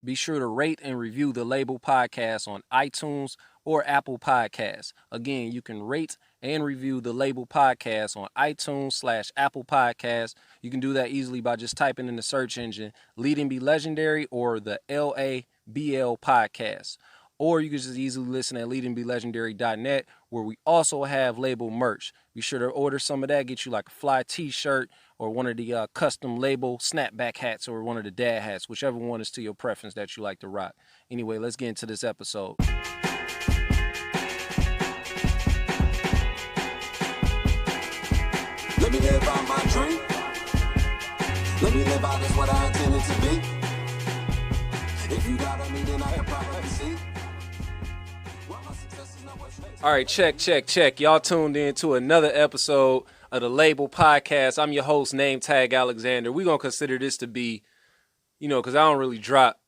Be sure to rate and review the Label Podcast on iTunes or Apple Podcasts. Again, you can rate and review the Label Podcast on iTunes/Apple Podcasts. You can do that easily by just typing in the search engine Leading Be Legendary or the LABL Podcast. Or you can just easily listen at leadingbylegendary.net, where we also have Label merch. Be sure to order some of that, get you like a fly t-shirt or one of the custom Label snapback hats or one of the dad hats, whichever one is to your preference that you like to rock. Anyway, let's get into this episode. Let me live out my dream. Let me live out as what I intended to be. If you doubt me, then I can probably see. All right, check. Y'all tuned in to another episode of the Label Podcast. I'm your host, Nametag Alexander. We're going to consider this to be, because I don't really drop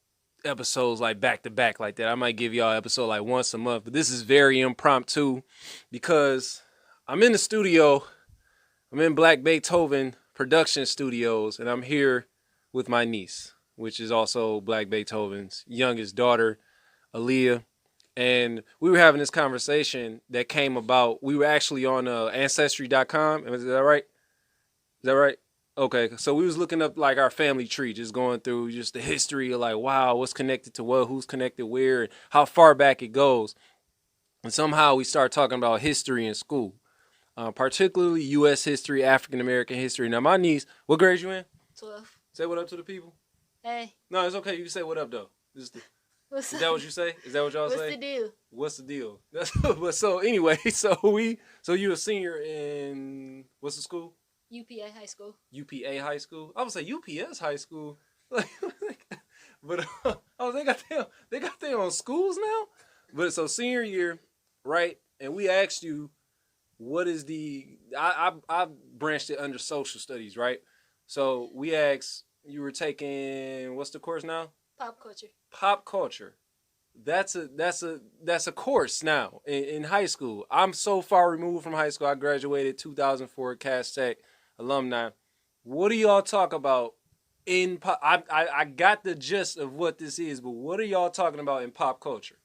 episodes like back to back like that. I might give y'all an episode like once a month, but this is very impromptu because I'm in the studio. I'm in Black Beethoven Production Studios, and I'm here with my niece, which is also Black Beethoven's youngest daughter, Liyah. And we were having this conversation that came about. We were actually on Ancestry.com. Is that right? Is that right? Okay. So we was looking up like our family tree, just going through just the history of like, wow, what's connected to what, who's connected where, and how far back it goes. And somehow we started talking about history in school, particularly U.S. history, African American history. Now, my niece, what grade you in? 12. Say what up to the people. Hey. No, it's okay. You can say what up though. Is that what you say? Is that what y'all say? What's the deal? What's the deal? But so anyway, so you a senior in what's the school? UPA High School. UPA High School. I would say UPS High School. But they got them on schools now. But so senior year, right? And we asked you, what is I branched it under social studies, right? So we asked, you were taking, what's the course now? Pop culture. Pop culture. That's a course now in high school. I'm so far removed from high school. I graduated 2004 Cass Tech alumni. What do y'all talk about in pop? I got the gist of what this is, but what are y'all talking about in pop culture?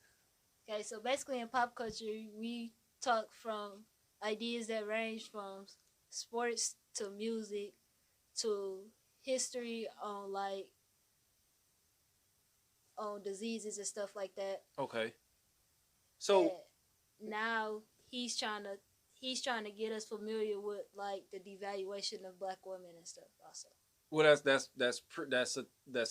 Okay, so basically in pop culture, we talk from ideas that range from sports to music to history on diseases and stuff like that. Okay. So and now he's trying to get us familiar with like the devaluation of black women and stuff also. Well, that's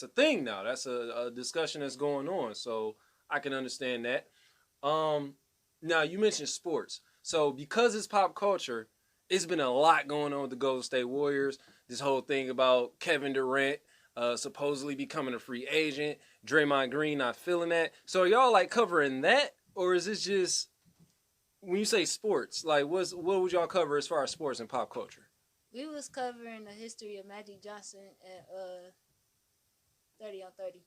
a thing now. That's a discussion that's going on. So I can understand that. Now you mentioned sports. So because it's pop culture, it's been a lot going on with the Golden State Warriors. This whole thing about Kevin Durant supposedly becoming a free agent, Draymond Green not feeling that. So are y'all like covering that, or is this just when you say sports, like what would y'all cover as far as sports and pop culture? We was covering the history of Magic Johnson at 30 on 30.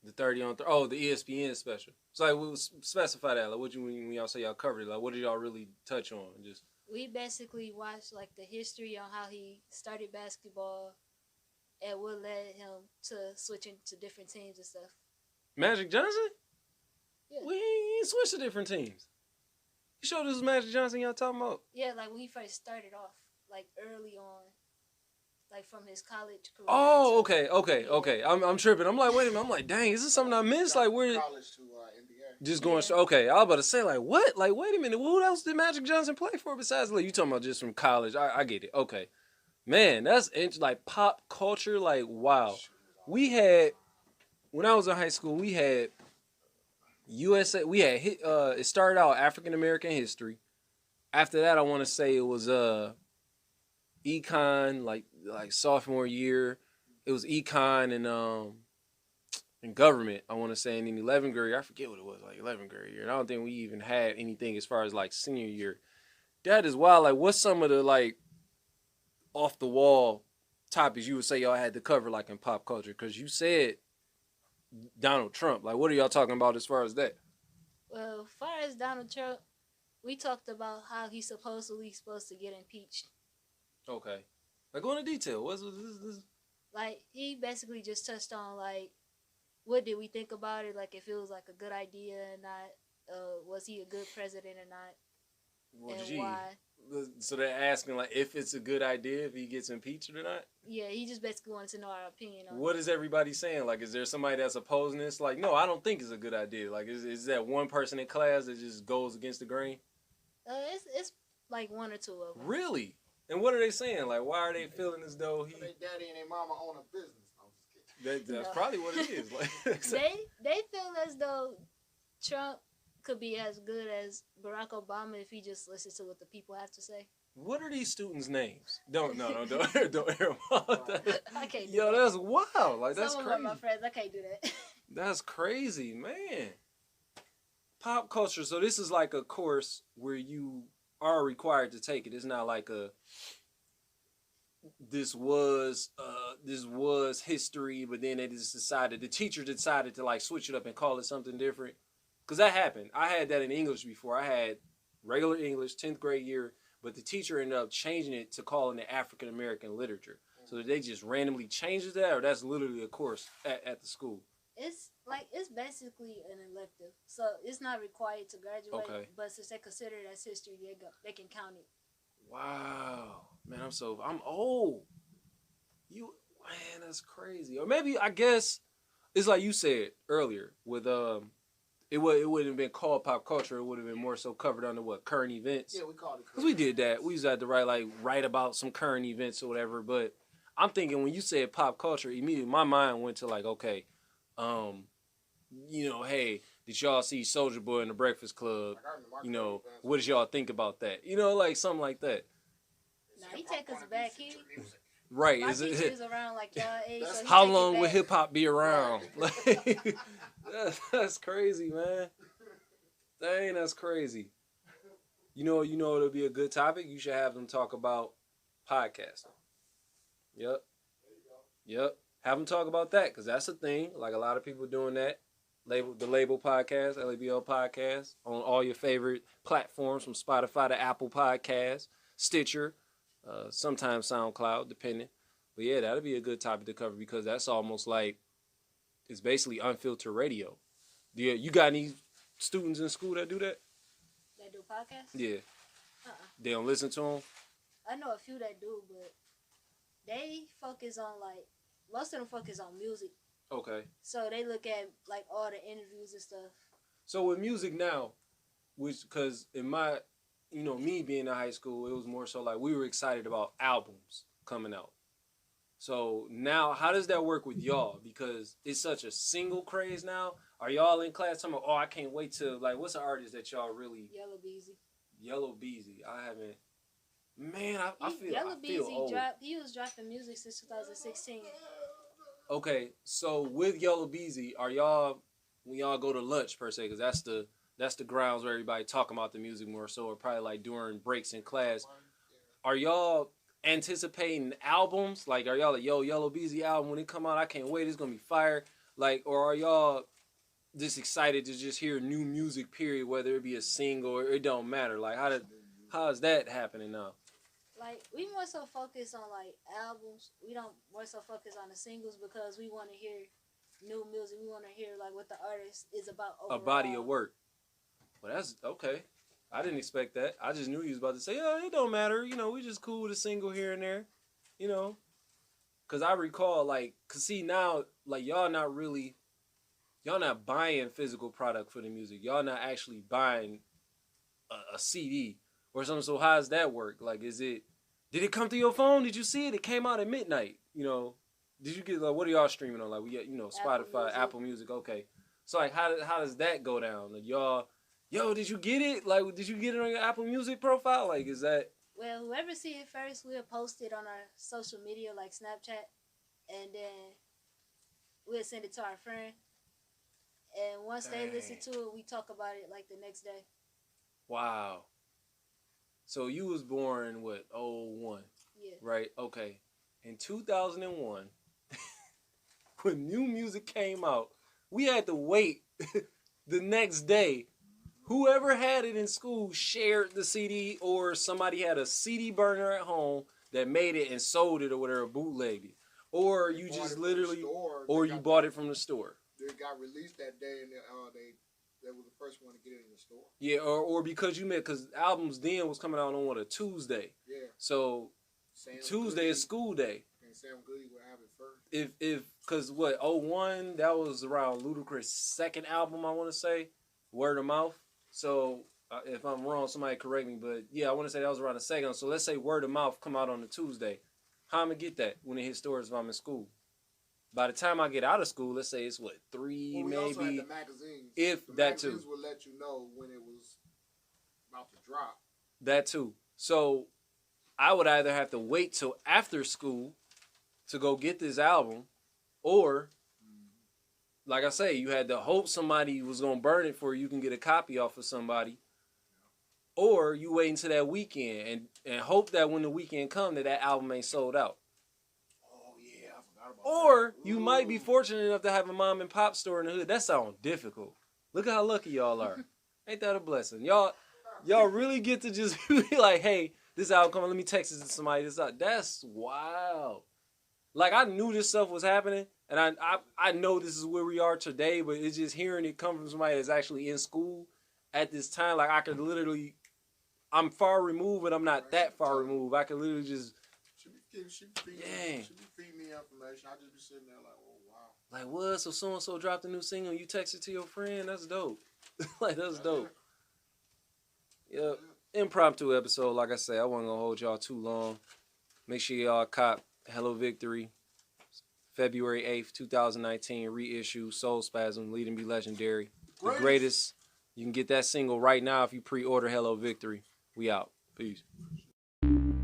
The 30 on 30. Oh, the ESPN special. So like we'll specify that. Like what you when y'all say y'all covered it, like what did y'all really touch on? Just we basically watched like the history on how he started basketball and what led him to switching to different teams and stuff. Magic Johnson? Yeah. We ain't switched to different teams. You sure this is Magic Johnson y'all talking about? Yeah, like when he first started off, like early on, like from his college career. Oh, okay. I'm tripping. I'm like, wait a minute. I'm like, dang, is this something I missed? Like, where? College to NBA. Just going. Yeah. Okay, I was about to say, like, what? Like, wait a minute. Who else did Magic Johnson play for besides? Like, you talking about just from college? I get it. Okay, man, that's like pop culture. Like, wow. We had when I was in high school, we had USA. We had it started out African American history. After that, I want to say it was econ, like sophomore year. It was econ and government, I want to say, in 11th grade. I forget what it was, like 11th grade year. And I don't think we even had anything as far as like senior year. That is wild. Like, what's some of the like off the wall topics you would say y'all had to cover like in pop culture? Because you said Donald Trump. Like, what are y'all talking about as far as that? Well, as far as Donald Trump, we talked about how he's supposed to get impeached. Okay. Like, go into detail. What's this? Like, he basically just touched on, like, what did we think about it? Like if it was like a good idea or not. Was he a good president or not? Well, And gee. why? So they're asking like if it's a good idea if he gets impeached or not. Yeah, he just basically wanted to know our opinion on What is everybody saying? Like, is there somebody that's opposing this? Like, no, I don't think it's a good idea. Like, is that one person in class that just goes against the grain? It's like one or two of them. Really? And what are they saying? Like, why are they feeling as though he? Their daddy and their mama own a business. I'm just kidding. That's No. probably what it is. Like, They feel as though Trump could be as good as Barack Obama if he just listens to what the people have to say. what are these students' names? Don't air them out. I can't do Yo, that. that's wild. Like, that's Some of crazy. my friends, I can't do that. That's crazy, man. Pop culture. So this is like a course where you are required to take it. It's not like this was history, but then they just decided, the teacher decided to like switch it up and call it something different. Cause that happened. I had that in English before. I had regular English, 10th grade year, but the teacher ended up changing it to calling it African American literature. So did they just randomly change that, or that's literally a course at the school? It's basically an elective, so it's not required to graduate. Okay. But since they consider it as history, they can count it. Wow, man, I'm old. Man, that's crazy. Or maybe I guess it's like you said earlier with it wouldn't have been called pop culture. It would have been more so covered under what, current events. Yeah, we called it. Cause we did that. We used to have to write about some current events or whatever. But I'm thinking when you said pop culture, immediately my mind went to like, okay, hey, did y'all see Soulja Boy in the Breakfast Club? What did y'all think about that? Like something like that. Now he take us back. Right? My Is teacher it? is around like y'all age. So he How take it long will back. hip hop be around? Like, that's crazy, man. Dang, that's crazy. It'll be a good topic. You should have them talk about podcasting. Yep. Have them talk about that because that's a thing. Like a lot of people doing that. The LABL podcast, LABL podcast, on all your favorite platforms from Spotify to Apple Podcasts, Stitcher, sometimes SoundCloud, depending. But yeah, that'll be a good topic to cover because that's almost like it's basically unfiltered radio. Yeah, you got any students in school that do that? They do podcasts? Yeah. They don't listen to them? I know a few that do, but they focus on most of them focus on music. Okay. So they look at like all the interviews and stuff. So with music now, because in my, me being in high school, it was more so like we were excited about albums coming out. So now, how does that work with y'all? Because it's such a single craze now. Are y'all in class talking about, I can't wait to, like, what's the artist that y'all really... Yellow Beezy. Yellow Beezy. I haven't... Man, I feel Yellow Beezy old. he was dropping music since 2016. Okay, so with Yellow Beezy, are y'all, when y'all go to lunch, per se, because that's the grounds where everybody talking about the music more so, or probably like during breaks in class, are y'all anticipating albums? Like, are y'all like, yo, Yellow Beezy album, when it come out, I can't wait, it's gonna be fire? Like, or are y'all just excited to just hear new music, period, whether it be a single or it don't matter? Like, how is that happening now? Like, we more so focus on like albums. We don't more so focus on the singles because we want to hear new music. We want to hear like what the artist is about overall. A body of work. Well, that's okay. I didn't expect that. I just knew you was about to say, it don't matter. We just cool with a single here and there. Because I recall, like, see now, like, y'all not buying physical product for the music. Y'all not actually buying a CD or something. So how does that work? Like, did it come through your phone? Did you see it? It came out at midnight. Did you get, like, what are y'all streaming on? Like, we get, Spotify, Apple Music. Okay. So, like, how does that go down? Like, y'all, did you get it? Like, did you get it on your Apple Music profile? Like, is that... Well, whoever see it first, we'll post it on our social media like Snapchat, and then we'll send it to our friend. And once they listen to it, we talk about it like the next day. Wow. So you was born, what, 01? Yeah. Right? Okay. In 2001, when new music came out, we had to wait the next day. Whoever had it in school shared the CD, or somebody had a CD burner at home that made it and sold it or whatever, bootlegged it. Or you just literally, or you bought it from the store. it got released that day, and they was the first one to get it in the store. Yeah, or because because albums then was coming out on a Tuesday. Yeah. So Sam Tuesday Goody, is school day. and Sam Goody would have it first. If because what 01, that was around Ludacris' second album, I want to say, Word of Mouth. So if I'm wrong, somebody correct me, but yeah, I want to say that was around the second. So let's say Word of Mouth come out on a Tuesday. How am I get that when it hits stores if I'm in school? By the time I get out of school, let's say it's what, 3 Well, we maybe. also had the magazines. If the that too. magazines would let you know when it was about to drop. That too. So I would either have to wait till after school to go get this album, or like I say, you had to hope somebody was gonna burn it for you can get a copy off of somebody, or you wait until that weekend and hope that when the weekend come that album ain't sold out. Oh yeah, I forgot about Or that. you might be fortunate enough to have a mom and pop store in the hood. That sounds difficult. Look how lucky y'all are. Ain't that a blessing? Y'all really get to just be like, hey, this album coming, let me text it to somebody. That's wild. Like, I knew this stuff was happening, and I know this is where we are today, but it's just hearing it come from somebody that's actually in school at this time. Like, I could literally, I'm far removed, but I'm not that far removed. I could literally just, She be feeding me information. I just be sitting there like, oh wow. like, what? So so-and-so dropped a new single, you text it to your friend? That's dope. Like, that's dope. Yep. Impromptu episode, like I say. I wasn't going to hold y'all too long. Make sure y'all cop Hello Victory, February 8th, 2019, reissue, Soul Spasm, Leading Be Legendary. The greatest. You can get that single right now if you pre-order Hello Victory. We out. Peace.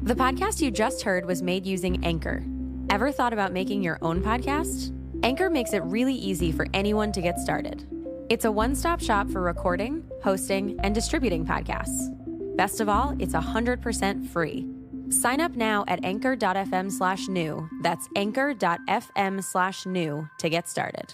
The podcast you just heard was made using Anchor. Ever thought about making your own podcast? Anchor makes it really easy for anyone to get started. It's a one-stop shop for recording, hosting, and distributing podcasts. Best of all, it's 100% free. Sign up now at anchor.fm/new. That's anchor.fm/new to get started.